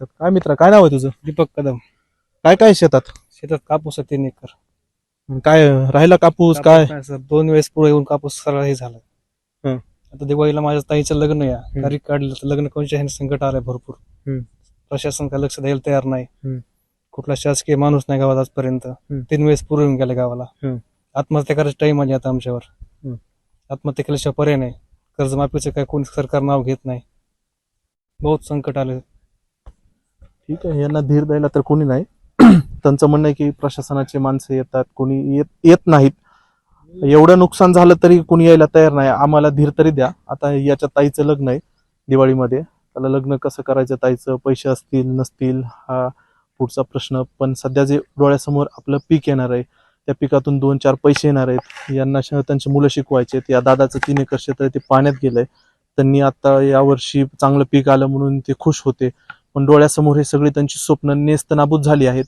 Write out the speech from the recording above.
तर काय मित्रा, काय नाव आहे तुझं? दीपक कदम. काय काय शेतात? शेतात कापूस आहे 3 एकर. काय राहिला कापूस काय? कापूस नाही सर, 2 वेळेस पुढे येऊन कापूस सरळ हे झालं. हं. आता दिवाळीला माझ्या ताईचं लग्न या हं. तारीख काढली तर लग्न कोणच्या ह्याने संकट आलंय भरपूर. हं. प्रशासन काय लक्ष द्यायला तयार नाही. हं. कुठला शासकीय माणूस नाही गावात आजपर्यंत. 3 वेळेस पूर्व येऊन गेले गावाला. हं. आत्महत्या करायची टाइम आली आता आमच्यावर. हं. आत्महत्या केल्याशिवाय पर्याय नाही. कर्जमाफीचं काय कोणी सरकार नाव घेत नाही. बहुत संकट आले. ठीक आहे, यांना धीर द्यायला तर कोणी नाही. त्यांचं म्हणणं आहे की प्रशासनाचे माणसं येतात, कोणी येत नाहीत. एवढं नुकसान झालं तरी कोणी यायला तयार नाही. आम्हाला धीर तरी द्या. आता याच्या ताईचं लग्न आहे दिवाळीमध्ये. त्याला लग्न कसं करायचं ताईचं, पैसे असतील नसतील हा पुढचा प्रश्न. पण सध्या जे डोळ्यासमोर आपलं पीक येणार आहे, त्या पिकातून 2-4 पैसे येणार आहेत. यांना त्यांची मुलं शिकवायचे. या दादाचं 3 एकर क्षेत्र आहे ते पाण्यात गेलंय. त्यांनी आता यावर्षी चांगलं पीक आलं म्हणून ते खुश होते, पण डोळ्यासमोर हे सगळी त्यांची स्वप्न नेस्तनाबूत झाली आहेत.